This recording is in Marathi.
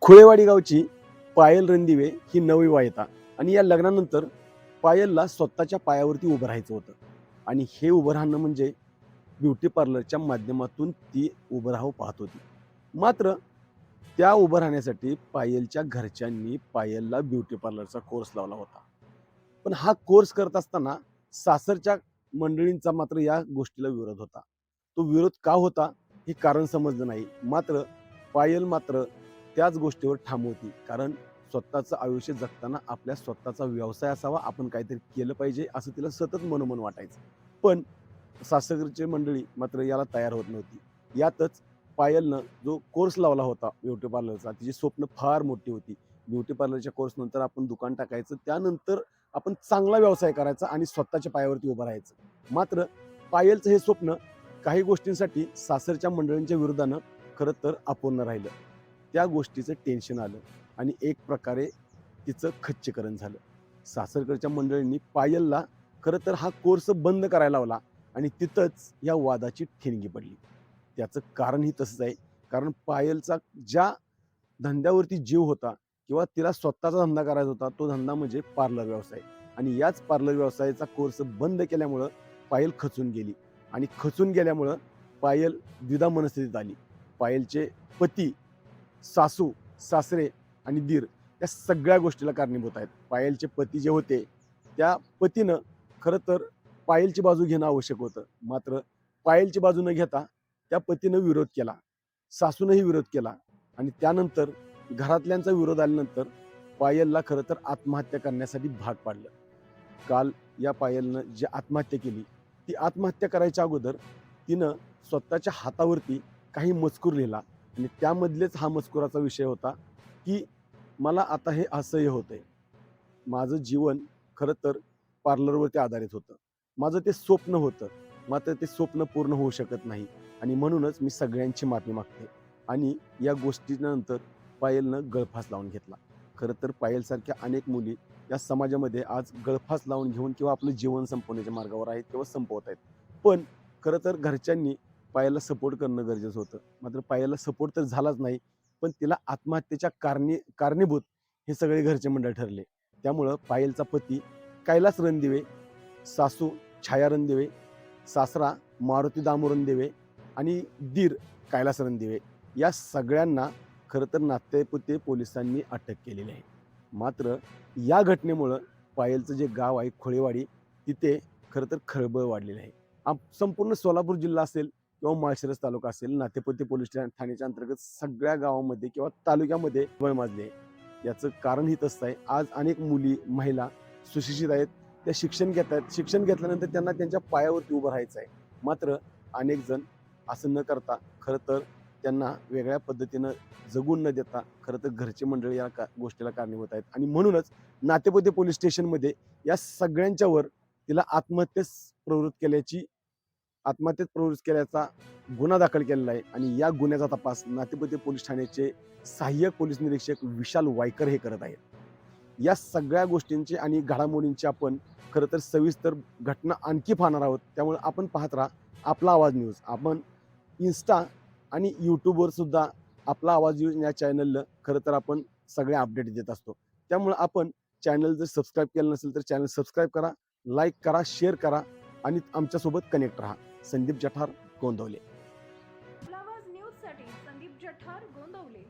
खुळेवाडी गावची पायल रणदिवे ही नवविवाहिता आणि या लग्नानंतर पायलला स्वतःच्या पायावरती उभं राहायचं होतं आणि हे उभं राहणं म्हणजे ब्युटी पार्लरच्या माध्यमातून ती उभं राहावं पाहत होती. मात्र त्या उभं राहण्यासाठी पायलच्या घरच्यांनी पायलला ब्युटी पार्लरचा कोर्स लावला होता. पण हा कोर्स करत असताना सासरच्या मंडळींचा मात्र या गोष्टीला विरोध होता. तो विरोध का होता हे कारण समजलं नाही. मात्र पायल मात्र त्याच गोष्टीवर ठाम होती. कारण स्वतःचं आयुष्य जगताना आपल्या स्वतःचा व्यवसाय असावा, आपण काहीतरी केलं पाहिजे असं तिला सतत मनोमन वाटायचं. पण सासरची मंडळी मात्र याला तयार होत नव्हती. यातच पायलनं जो कोर्स लावला होता ब्युटी पार्लरचा, तिची स्वप्न फार मोठी होती. ब्युटी पार्लरच्या कोर्सनंतर आपण दुकान टाकायचं, त्यानंतर आपण चांगला व्यवसाय करायचा आणि स्वतःच्या पायावरती उभं राहायचं. मात्र पायलचं हे स्वप्न काही गोष्टींसाठी सासरच्या मंडळींच्या विरोधानं खरं तर अपूर्ण राहिलं. त्या गोष्टीचं टेन्शन आलं आणि एक प्रकारे तिचं खच्चीकरण झालं. सासरकडच्या मंडळींनी पायलला खरं तर हा कोर्स बंद करायला लावला आणि तिथंच या वादाची ठिणगी पडली. त्याचं कारणही तसंच आहे. कारण पायलचा ज्या धंद्यावरती जीव होता किंवा तिला स्वतःचा धंदा करायचा होता, तो धंदा म्हणजे पार्लर व्यवसाय आणि याच पार्लर व्यवसायाचा कोर्स बंद केल्यामुळं पायल खचून गेली आणि खचून गेल्यामुळं पायल द्विधा मनस्थितीत आली. पायलचे पती, सासू, सासरे आणि दीर या सगळ्या गोष्टीला कारणीभूत आहेत. पायलचे पती जे होते, त्या पतीनं खरं तर पायलची बाजू घेणं आवश्यक होतं. मात्र पायलची बाजू न घेता त्या पतीनं विरोध केला. सासूनही विरोध केला आणि त्यानंतर घरातल्यांचा विरोध आल्यानंतर पायलला खरं तर आत्महत्या करण्यासाठी भाग पाडलं. काल या पायलनं जी आत्महत्या केली, ती आत्महत्या करायच्या अगोदर तिनं स्वतःच्या हातावरती काही मजकूर लिहिला आणि त्यामधलेच हा मजकुराचा विषय होता, की मला आता हे असह्य होतंय. माझं जीवन खरं तर पार्लरवरती आधारित होतं. माझं ते स्वप्न होतं. मात्र ते स्वप्न पूर्ण होऊ शकत नाही आणि म्हणूनच मी सगळ्यांची माफी मागते. आणि या गोष्टीनंतर पायलनं गळफास लावून घेतला. खरं तर पायलसारख्या अनेक मुली या समाजामध्ये आज गळफास लावून घेऊन किंवा आपलं जीवन संपवण्याच्या मार्गावर आहेत किंवा संपवत आहेत. पण खरं तर घरच्यांनी पायलला सपोर्ट करणं गरजेचं होतं. मात्र पायलला सपोर्ट तर झालाच नाही, पण तिला आत्महत्येच्या कारणीभूत हे सगळे घरचे मंडळ ठरले. त्यामुळं पायलचा पती कैलास रणदिवे, सासू छाया रणदिवे, सासरा मारुती दामू रणदिवे आणि दीर कैलास रणदिवे या सगळ्यांना खरं तर नातेपुते पोलिसांनी अटक केलेली आहे. मात्र या घटनेमुळं पायलचं जे गाव आहे खुळेवाडी, तिथे खरं तर खळबळ वाढलेली आहे. संपूर्ण सोलापूर जिल्हा असेल किंवा माळशिरस तालुका असेल, नातेपुते पोलीस ठाण्याच्या अंतर्गत सगळ्या गावामध्ये किंवा तालुक्यामध्ये बळ माजली आहे. याचं कारणही तसं आहे. आज अनेक मुली, महिला सुशिक्षित आहेत. त्या शिक्षण घेत आहेत. शिक्षण घेतल्यानंतर त्यांना त्यांच्या पायावरती उभं राहायचं आहे. मात्र अनेक जण असं न करता खरं तर त्यांना वेगळ्या पद्धतीनं जगून न देता खरं तर घरचे मंडळी या गोष्टीला कारणीभूत आहेत आणि म्हणूनच नातेपुते पोलीस स्टेशनमध्ये या सगळ्यांच्यावर तिला आत्महत्येत प्रवृत्त केल्याचा गुन्हा दाखल केलेला आहे आणि या गुन्ह्याचा तपास नातेपुते पोलीस ठाण्याचे सहाय्यक पोलीस निरीक्षक विशाल वायकर हे करत आहेत. या सगळ्या गोष्टींची आणि घडामोडींची आपण खरं तर सविस्तर घटना आणखी पाहणार आहोत. त्यामुळे आपण पाहत राहा आपला आवाज न्यूज. आपण इन्स्टा आणि यूट्यूबवर सुद्धा आपला आवाज न्यूज या चॅनलला खरं तर आपण सगळे अपडेट देत असतो. त्यामुळे आपण चॅनल जर सबस्क्राईब केलं नसेल तर चॅनल सबस्क्राईब करा, लाईक करा, शेअर करा आणि आमच्यासोबत कनेक्ट राहा. संदीप जठार, गोंदवले. आपला आवाज न्यूजसाठी संदीप जठार, गोंदवले.